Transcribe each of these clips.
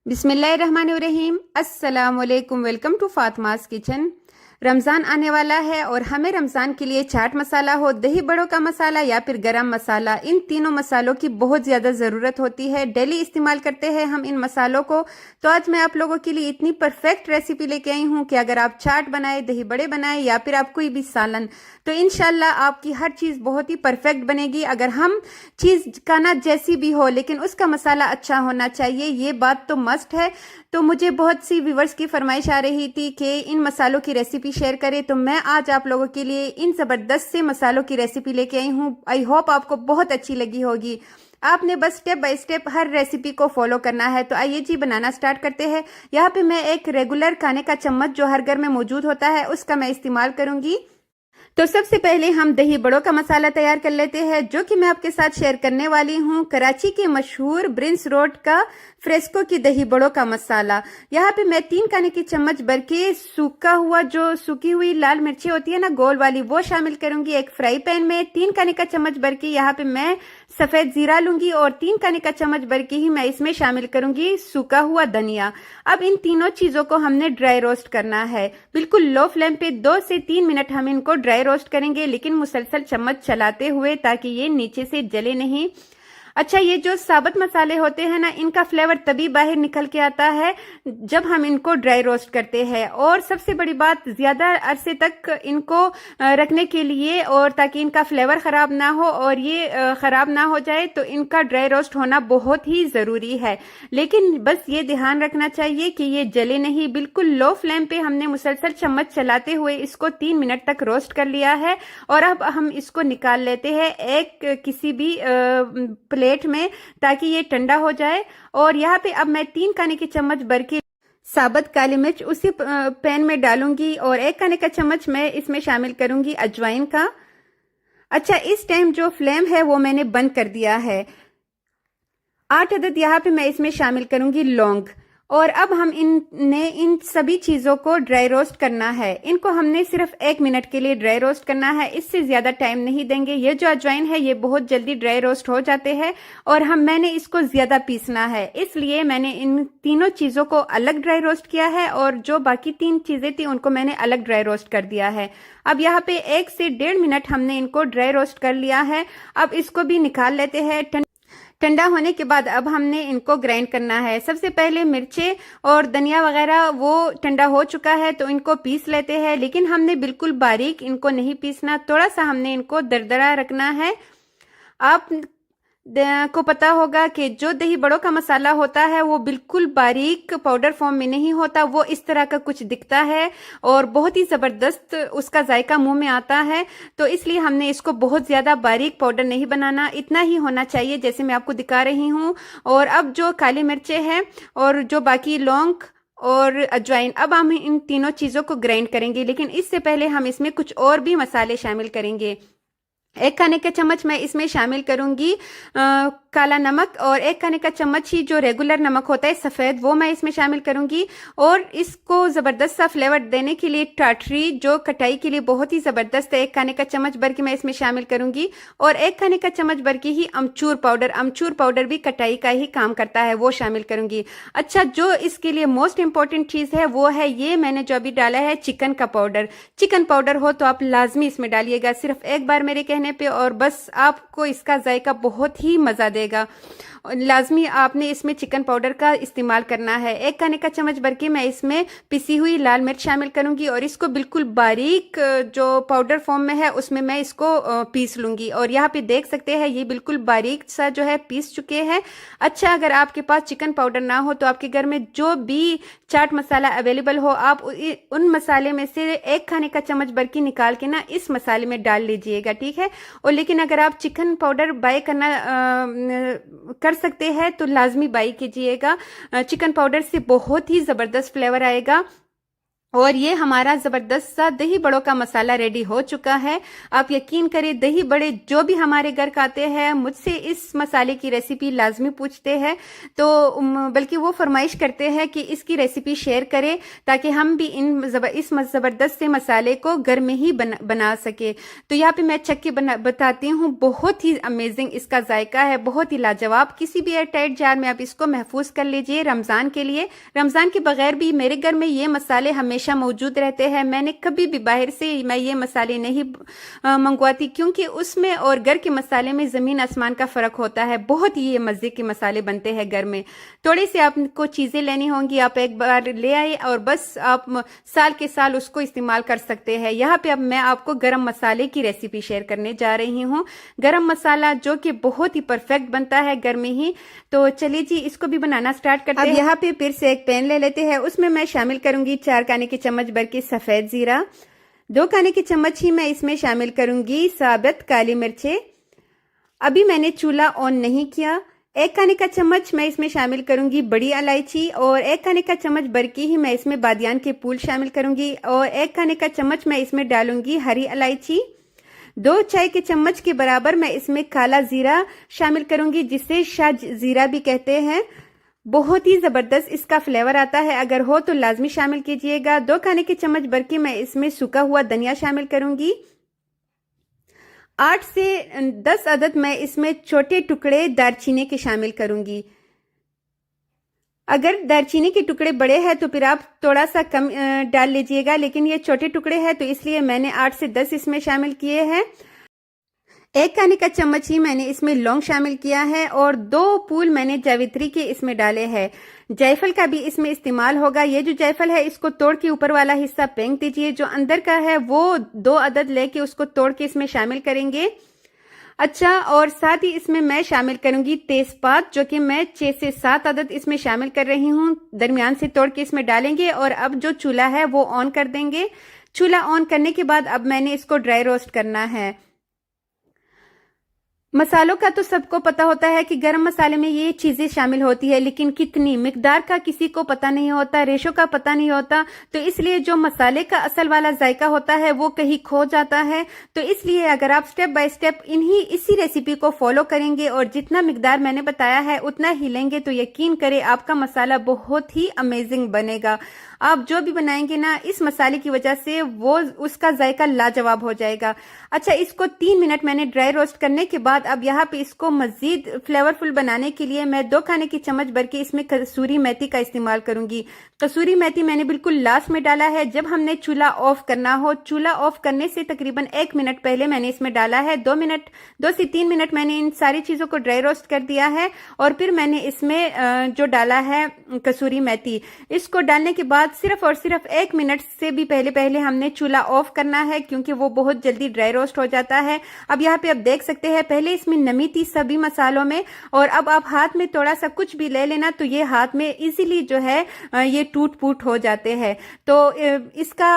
बिस्मिल्लाहिर्रहमानिर्रहीम। अस्सलाम वालेकुम। Welcome to Fatima's kitchen. Ramzan आने वाला है और हमें रमज़ान के लिए चाट मसाला हो, दही बड़ों का मसाला या फिर गरम मसाला, इन तीनों मसालों की बहुत ज़्यादा ज़रूरत होती है। डेली इस्तेमाल करते हैं हम इन मसालों को। तो आज मैं आप लोगों के लिए इतनी परफेक्ट रेसिपी लेके आई हूँ कि अगर आप चाट बनाए, दही बड़े बनाए या फिर आप कोई भी सालन, तो इंशाल्लाह आपकी हर चीज़ बहुत ही परफेक्ट बनेगी। अगर हम चीज़ का ना जैसी भी हो लेकिन उसका मसाला अच्छा होना चाहिए, ये बात तो मस्ट है। तो मुझे बहुत सी व्यूवर्स की फरमाइश आ रही थी कि इन मसालों की रेसिपी शेयर करें, तो मैं आज आप लोगों के लिए इन ज़बरदस्त से मसालों की रेसिपी लेके आई हूँ। आई होप आपको बहुत अच्छी लगी होगी। आपने बस step by step her recipe को फॉलो करना है। तो आइए जी बनाना स्टार्ट करते हैं। यहाँ पे मैं एक रेगुलर खाने का चम्मच जो हर घर में मौजूद होता है उसका मैं इस्तेमाल करूंगी। तो सबसे पहले हम दही बड़ों का मसाला तैयार कर लेते हैं, जो कि मैं आपके साथ शेयर करने वाली हूँ कराची के मशहूर ब्रिंस रोड का फ्रेस्को की दही बड़ों का मसाला। यहाँ पे मैं 3 खाने की चम्मच भर के सूखा हुआ जो सूखी हुई लाल मिर्ची होती है ना गोल वाली, वो शामिल करूंगी। एक फ्राई पैन में 3 खाने का चम्मच भर के यहाँ पे मैं सफेद जीरा लूंगी और 3 खाने का चम्मच भर के ही मैं इसमें शामिल करूंगी सूखा हुआ धनिया। अब इन तीनों चीजों को हमने ड्राई रोस्ट करना है। बिल्कुल लो फ्लेम पे 2 से 3 मिनट हम इनको ड्राई रोस्ट करेंगे, लेकिन मुसलसल चम्मच चलाते हुए, ताकि ये नीचे से जले नहीं। अच्छा, ये जो साबुत मसाले होते हैं ना, इनका फ्लेवर तभी बाहर निकल के आता है जब हम इनको ड्राई रोस्ट करते हैं। और सबसे बड़ी बात, ज्यादा अरसे तक इनको रखने के लिए, और ताकि इनका फ्लेवर खराब ना हो और ये खराब ना हो जाए, तो इनका ड्राई रोस्ट होना बहुत ही जरूरी है। लेकिन बस ये ध्यान रखना चाहिए कि ये जले नहीं। बिल्कुल लो फ्लेम पे हमने मुसलसल चम्मच चलाते हुए इसको 3 मिनट तक रोस्ट कर लिया है। और अब हम इसको निकाल लेते हैं एक किसी भी प्लेट में, ताकि ये ठंडा हो जाए। और यहाँ पे अब मैं 3 खाने की चम्मच भर के साबुत काली मिर्च उसी पैन में डालूंगी और 1 खाने का चम्मच मैं इसमें शामिल करूंगी अजवाइन का। अच्छा, इस टाइम जो फ्लेम है वो मैंने बंद कर दिया है। 8 अदद यहाँ पे मैं इसमें शामिल करूंगी लौंग। और अब हम इन सभी चीजों को ड्राई रोस्ट करना है। इनको हमने सिर्फ 1 मिनट के लिए ड्राई रोस्ट करना है, इससे ज्यादा टाइम नहीं देंगे। ये जो अजवाइन है ये बहुत जल्दी ड्राई रोस्ट हो जाते हैं और मैंने इसको ज्यादा पीसना है, इसलिए मैंने इन तीनों चीजों को अलग ड्राई रोस्ट किया है और जो बाकी 3 चीजें थी उनको मैंने अलग ड्राई रोस्ट कर दिया है। अब यहाँ पे 1 से 1.5 मिनट हमने इनको ड्राई रोस्ट कर लिया है। अब इसको भी निकाल लेते हैं। ठंडा होने के बाद अब हमने इनको ग्राइंड करना है। सबसे पहले मिर्चे और धनिया वगैरह वो ठंडा हो चुका है, तो इनको पीस लेते हैं। लेकिन हमने बिल्कुल बारीक इनको नहीं पीसना, थोड़ा सा हमने इनको दरदरा रखना है। आप को पता होगा कि जो दही बड़ों का मसाला होता है वो बिल्कुल बारीक पाउडर फॉर्म में नहीं होता, वो इस तरह का कुछ दिखता है और बहुत ही जबरदस्त उसका जायका मुंह में आता है। तो इसलिए हमने इसको बहुत ज्यादा बारीक पाउडर नहीं बनाना, इतना ही होना चाहिए जैसे मैं आपको दिखा रही हूँ। और अब जो काली मिर्चें हैं और जो बाकी लौंग और अजवाइन, अब हम इन तीनों चीजों को ग्राइंड करेंगे। लेकिन इससे पहले हम इसमें कुछ और भी मसाले शामिल करेंगे। 1 खाने का चम्मच मैं इसमें शामिल करूंगी काला नमक, और 1 खाने का चम्मच ही जो रेगुलर नमक होता है सफेद, वो मैं इसमें शामिल करूंगी। और इसको जबरदस्त सा फ्लेवर देने के लिए टाटरी जो कटाई के लिए बहुत ही जबरदस्त है, 1 खाने का चम्मच भर के मैं इसमें शामिल करूंगी। और 1 खाने का चम्मच भर के ही अमचूर पाउडर भी कटाई का ही काम करता है, वो शामिल करूंगी। अच्छा, जो इसके लिए मोस्ट इंपॉर्टेंट चीज है वो है ये मैंने जो अभी डाला है चिकन का पाउडर। चिकन पाउडर हो तो आप लाजमी इसमें डालिएगा, सिर्फ एक बार मेरे कहने पे, और बस आपको इसका जायका बहुत ही मजा देगा। लाजमी आपने इसमें चिकन पाउडर का इस्तेमाल करना है। 1 खाने का चम्मच भर के मैं इसमें पिसी हुई लाल मिर्च शामिल करूंगी और इसको बिल्कुल बारीक जो पाउडर फॉर्म में है उसमें मैं इसको पीस लूंगी। और यहाँ पे देख सकते हैं ये बिल्कुल बारीक सा जो है पीस चुके हैं। अच्छा, अगर आपके पास चिकन पाउडर ना हो तो आपके घर में जो भी चाट मसाला अवेलेबल हो, आप उन मसाले में से 1 खाने का चम्मच भर के निकाल के ना इस मसाले में डाल लीजिएगा, ठीक है। और लेकिन अगर आप चिकन पाउडर बाय करना कर सकते हैं तो लाजमी बाई कीजिएगा। चिकन पाउडर से बहुत ही जबरदस्त फ्लेवर आएगा। और ये हमारा जबरदस्त सा दही बड़ों का मसाला रेडी हो चुका है। आप यकीन करें, दही बड़े जो भी हमारे घर खाते हैं मुझसे इस मसाले की रेसिपी लाजमी पूछते हैं, तो बल्कि वो फरमाइश करते हैं कि इसकी रेसिपी शेयर करें ताकि हम भी इस जबरदस्त से मसाले को घर में ही बना सके। तो यहाँ पे मैं चख के बताती हूँ, बहुत ही अमेजिंग इसका जायका है, बहुत ही लाजवाब। किसी भी एयरटाइट जार में आप इसको महफूज कर लीजिए रमजान के लिए। रमजान के बगैर भी मेरे घर में ये मसाले हमेशा मौजूद रहते हैं। मैंने कभी भी बाहर से मैं ये मसाले नहीं मंगवाती, क्योंकि उसमें और घर के मसाले में जमीन आसमान का फर्क होता है। बहुत ही ये मजे के मसाले बनते हैं घर में। थोड़ी सी आपको चीजें लेनी होंगी, आप एक बार ले आए और बस आप साल के साल उसको इस्तेमाल कर सकते हैं। यहाँ पे अब मैं आपको गरम मसाले की रेसिपी शेयर करने जा रही हूँ। गरम मसाला जो कि बहुत ही परफेक्ट बनता है घर में ही। तो चलिए जी, इसको भी बनाना स्टार्ट करते हैं। अब यहाँ पे फिर से एक पैन ले लेते हैं, उसमें मैं शामिल करूंगी 4 खाने के चम्मच भर के सफेद जीरा, 2 खाने के चम्मच ही मैं इसमें शामिल करूंगी साबुत काली मिर्चें। अभी मैंने चूल्हा ऑन नहीं किया। 1 खाने का चम्मच मैं इसमें शामिल करूंगी बड़ी इलायची, और 1 खाने का चम्मच भर के ही मैं इसमें बादियान के फूल शामिल करूंगी, और 1 खाने का चम्मच मैं इसमें डालूंगी हरी इलायची। 2 चाय के चम्मच के बराबर मैं इसमें काला जीरा शामिल करूंगी, जिसे शाह जीरा भी कहते हैं। बहुत ही जबरदस्त इसका फ्लेवर आता है, अगर हो तो लाजमी शामिल कीजिएगा। 2 खाने के चम्मच भर के मैं इसमें सूखा हुआ धनिया शामिल करूंगी। 8 से 10 अदद मैं इसमें छोटे टुकड़े दालचीनी के शामिल करूंगी। अगर दालचीनी के टुकड़े बड़े हैं तो फिर आप थोड़ा सा कम डाल लीजिएगा, लेकिन ये छोटे टुकड़े हैं तो इसलिए मैंने 8 से 10 इसमें शामिल किए हैं। 1 खाने का चम्मच ही मैंने इसमें लौंग शामिल किया है, और 2 फूल मैंने जावित्री के इसमें डाले हैं। जायफल का भी इसमें इस्तेमाल होगा। ये जो जायफल है इसको तोड़ के ऊपर वाला हिस्सा फेंक दीजिए, जो अंदर का है वो 2 अदद लेके उसको तोड़ के इसमें शामिल करेंगे। अच्छा, और साथ ही इसमें मैं शामिल करूंगी तेजपात, जो कि मैं 6 से 7 अदद इसमें शामिल कर रही हूँ। दरमियान से तोड़ के इसमें डालेंगे, और अब जो चूल्हा है वो ऑन कर देंगे। चूल्हा ऑन करने के बाद अब मैंने इसको ड्राई रोस्ट करना है। मसालों का तो सबको पता होता है कि गरम मसाले में ये चीजें शामिल होती है, लेकिन कितनी मिकदार का किसी को पता नहीं होता, रेशो का पता नहीं होता। तो इसलिए जो मसाले का असल वाला जायका होता है वो कहीं खो जाता है। तो इसलिए अगर आप स्टेप बाय स्टेप इसी रेसिपी को फॉलो करेंगे और जितना मिकदार मैंने बताया है उतना ही लेंगे, तो यकीन करें आपका मसाला बहुत ही अमेजिंग बनेगा। आप जो भी बनाएंगे ना, इस मसाले की वजह से वो उसका जायका लाजवाब हो जाएगा। अच्छा, इसको 3 मिनट मैंने ड्राई रोस्ट करने के बाद अब यहाँ पे इसको मजीद फ्लेवरफुल बनाने के लिए मैं 2 खाने की चम्मच भर के इसमें कसूरी मेथी का इस्तेमाल करूंगी। कसूरी मेथी मैंने बिल्कुल लास्ट में डाला है, जब हमने चूल्हा ऑफ करना हो। चूल्हा ऑफ करने से तकरीबन 1 मिनट पहले मैंने इसमें डाला है। 2 से 3 मिनट मैंने इन सारी चीजों को ड्राई रोस्ट कर दिया है, और फिर मैंने इसमें जो डाला है कसूरी मेथी, इसको डालने के बाद सिर्फ और सिर्फ 1 मिनट से भी पहले हमने चूल्हा ऑफ करना है, क्योंकि वो बहुत जल्दी ड्राई रोस्ट हो जाता है। अब यहाँ पे आप देख सकते हैं, पहले इसमें नमी थी सभी मसालों में, और अब आप हाथ में थोड़ा सा कुछ भी ले लेना तो ये हाथ में इजीली जो है ये टूट फूट हो जाते हैं। तो इसका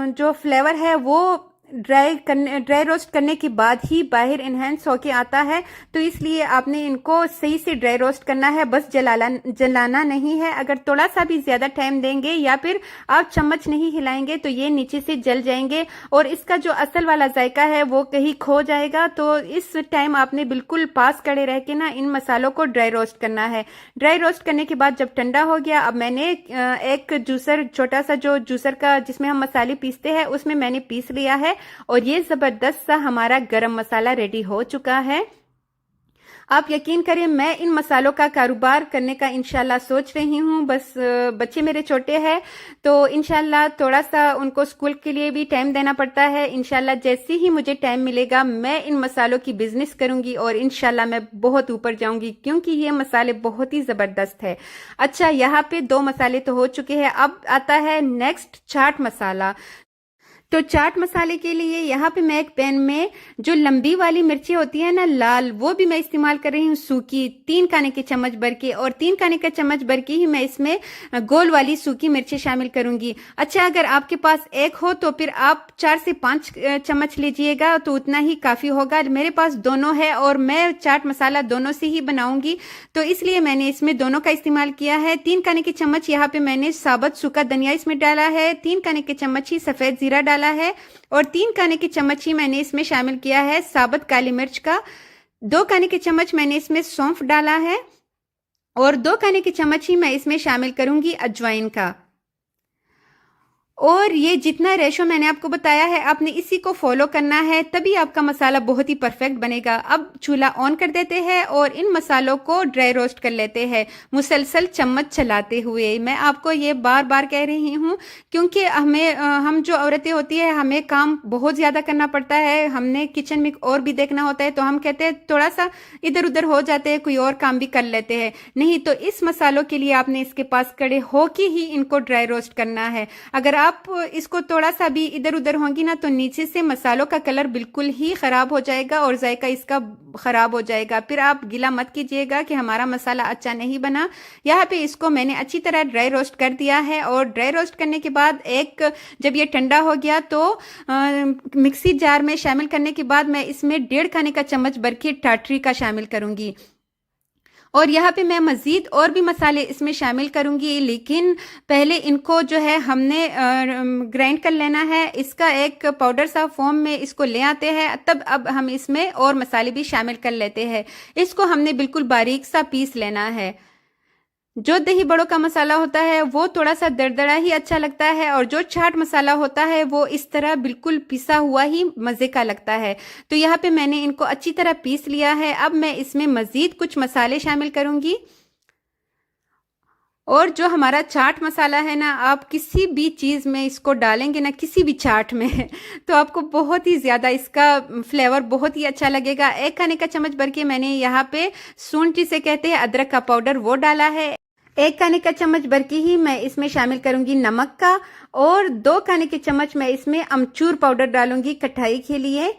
जो फ्लेवर है वो ड्राई रोस्ट करने के बाद ही बाहर इनहेंस होके आता है। तो इसलिए आपने इनको सही से ड्राई रोस्ट करना है, बस जलाना नहीं है। अगर थोड़ा सा भी ज्यादा टाइम देंगे या फिर आप चम्मच नहीं हिलाएंगे तो ये नीचे से जल जाएंगे, और इसका जो असल वाला जायका है वो कहीं खो जाएगा। तो इस टाइम आपने बिल्कुल पास खड़े रह के ना इन मसालों को ड्राई रोस्ट करना है। ड्राई रोस्ट करने के बाद जब ठंडा हो गया, अब मैंने एक जूसर, छोटा सा जो जूसर का जिसमें हम मसाले पीसते हैं, उसमें मैंने पीस लिया है, और ये जबरदस्त सा हमारा गरम मसाला रेडी हो चुका है। आप यकीन करें, मैं इन मसालों का कारोबार करने का इंशाल्लाह सोच रही हूँ। बस बच्चे मेरे छोटे हैं, तो इंशाल्लाह थोड़ा सा उनको स्कूल के लिए भी टाइम देना पड़ता है। इंशाल्लाह जैसे ही मुझे टाइम मिलेगा मैं इन मसालों की बिजनेस करूंगी, और इंशाल्लाह मैं बहुत ऊपर जाऊंगी, क्योंकि ये मसाले बहुत ही जबरदस्त है। अच्छा, यहाँ पे 2 मसाले तो हो चुके हैं, अब आता है नेक्स्ट चाट मसाला। तो चाट मसाले के लिए यहाँ पे मैं एक पैन में जो लंबी वाली मिर्ची होती है ना लाल, वो भी मैं इस्तेमाल कर रही हूँ सूखी, 3 खाने के चम्मच भर के, और 3 खाने का चम्मच भर के ही मैं इसमें गोल वाली सूखी मिर्ची शामिल करूंगी। अच्छा, अगर आपके पास एक हो तो फिर आप 4 से 5 चम्मच लीजिएगा, तो उतना ही काफी होगा। मेरे पास दोनों है और मैं चाट मसाला दोनों से ही बनाऊंगी, तो इसलिए मैंने इसमें दोनों का इस्तेमाल किया है। 3 खाने के चम्मच यहाँ पे मैंने साबुत सूखा धनिया इसमें डाला है, 3 खाने के चम्मच ही सफेद जीरा डाला है, और 3 खाने के चम्मच ही मैंने इसमें शामिल किया है साबुत काली मिर्च का। 2 खाने के चम्मच मैंने इसमें सौंफ डाला है, और 2 खाने के चम्मच ही मैं इसमें शामिल करूंगी अजवाइन का। और ये जितना रेशो मैंने आपको बताया है, आपने इसी को फॉलो करना है, तभी आपका मसाला बहुत ही परफेक्ट बनेगा। अब चूल्हा ऑन कर देते हैं और इन मसालों को ड्राई रोस्ट कर लेते हैं, मुसलसल चम्मच चलाते हुए। मैं आपको ये बार बार कह रही हूँ, क्योंकि हम जो औरतें होती है, हमें काम बहुत ज़्यादा करना पड़ता है, हमने किचन में और भी देखना होता है, तो हम कहते हैं थोड़ा सा इधर उधर हो जाते हैं, कोई और काम भी कर लेते हैं। नहीं, तो इस मसालों के लिए आपने इसके पास खड़े होके ही इनको ड्राई रोस्ट करना है। अगर आप इसको थोड़ा सा भी इधर उधर होंगी ना, तो नीचे से मसालों का कलर बिल्कुल ही खराब हो जाएगा और जायका इसका खराब हो जाएगा। फिर आप गिला मत कीजिएगा कि हमारा मसाला अच्छा नहीं बना। यहाँ पे इसको मैंने अच्छी तरह ड्राई रोस्ट कर दिया है, और ड्राई रोस्ट करने के बाद जब ये ठंडा हो गया तो मिक्सी जार में शामिल करने के बाद मैं इसमें 1.5 खाने का चम्मच भर के टाटरी का शामिल करूंगी। और यहाँ पे मैं मज़ीद और भी मसाले इसमें शामिल करूंगी, लेकिन पहले इनको जो है हमने ग्राइंड कर लेना है। इसका एक पाउडर सा फॉर्म में इसको ले आते हैं, तब अब हम इसमें और मसाले भी शामिल कर लेते हैं। इसको हमने बिल्कुल बारीक सा पीस लेना है। जो दही बड़ों का मसाला होता है वो थोड़ा सा दरदरा ही अच्छा लगता है, और जो चाट मसाला होता है वो इस तरह बिल्कुल पिसा हुआ ही मज़े का लगता है। तो यहाँ पे मैंने इनको अच्छी तरह पीस लिया है। अब मैं इसमें मज़ीद कुछ मसाले शामिल करूंगी। और जो हमारा चाट मसाला है ना, आप किसी भी चीज़ में इसको डालेंगे ना, किसी भी चाट में तो आपको बहुत ही ज़्यादा इसका फ्लेवर बहुत ही अच्छा लगेगा। 1 खाने का चम्मच भर के मैंने यहाँ पे सूंठ जिसे कहते हैं अदरक का पाउडर वो डाला है। 1 खाने का चम्मच भर के ही मैं इसमें शामिल करूंगी नमक का, और 2 खाने के चम्मच मैं इसमें अमचूर पाउडर डालूंगी खटाई के लिए।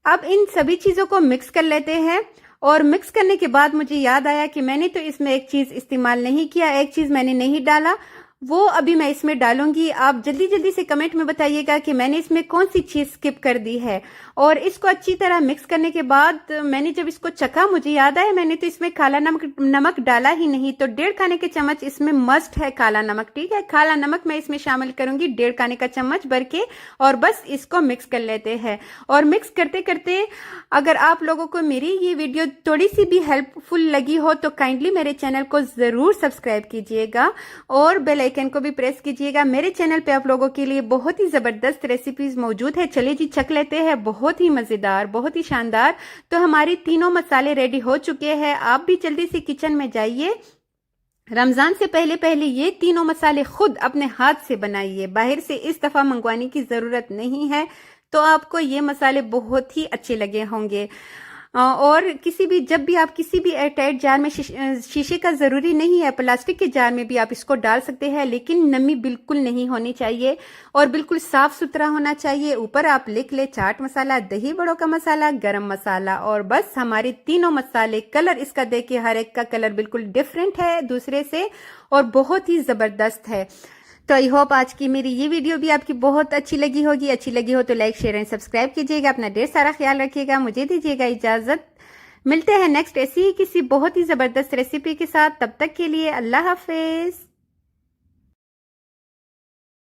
अब इन सभी चीज़ों को मिक्स कर लेते हैं, और मिक्स करने के बाद मुझे याद आया कि मैंने तो इसमें एक चीज़ इस्तेमाल नहीं किया, एक चीज़ मैंने नहीं डाला, वो अभी मैं इसमें डालूंगी। आप जल्दी जल्दी से कमेंट में बताइएगा कि मैंने इसमें कौन सी चीज़ स्किप कर दी है। और इसको अच्छी तरह मिक्स करने के बाद मैंने जब इसको चखा, मुझे याद आया मैंने तो इसमें काला नमक डाला ही नहीं, तो 1.5 खाने के चम्मच इसमें मस्ट है काला नमक। ठीक है, काला नमक मैं इसमें शामिल करूंगी 1.5 खाने का चम्मच भर के, और बस इसको मिक्स कर लेते हैं। और मिक्स करते करते अगर आप लोगों को मेरी ये वीडियो थोड़ी सी भी हेल्पफुल लगी हो तो काइंडली मेरे चैनल को ज़रूर सब्सक्राइब कीजिएगा और बेल आइकन को भी प्रेस कीजिएगा। मेरे चैनल पे आप लोगों के लिए बहुत ही ज़बरदस्त रेसिपीज मौजूद है। चलिए जी चख लेते हैं, बहुत ही मज़ेदार, बहुत ही शानदार। तो हमारी तीनों मसाले रेडी हो चुके हैं। आप भी जल्दी से किचन में जाइए, रमज़ान से पहले पहले ये तीनों मसाले खुद अपने हाथ से बनाइए, बाहर से इस दफ़ा मंगवाने की ज़रूरत नहीं है। तो आपको ये मसाले बहुत ही अच्छे लगे होंगे। और जब भी आप किसी भी एयरटाइट जार में, शीशे का ज़रूरी नहीं है, प्लास्टिक के जार में भी आप इसको डाल सकते हैं, लेकिन नमी बिल्कुल नहीं होनी चाहिए और बिल्कुल साफ़ सुथरा होना चाहिए। ऊपर आप लिख ले चाट मसाला, दही बड़ों का मसाला, गरम मसाला, और बस हमारे तीनों मसाले। कलर इसका देखिए, हर एक का कलर बिल्कुल डिफरेंट है दूसरे से और बहुत ही ज़बरदस्त है। तो आई होप आज की मेरी ये वीडियो भी आपकी बहुत अच्छी लगी होगी। अच्छी लगी हो तो लाइक, शेयर एंड सब्सक्राइब कीजिएगा। अपना ढेर सारा ख्याल रखिएगा। मुझे दीजिएगा इजाज़त। मिलते हैं नेक्स्ट ऐसी ही किसी बहुत ही ज़बरदस्त रेसिपी के साथ। तब तक के लिए अल्लाह हाफिज़।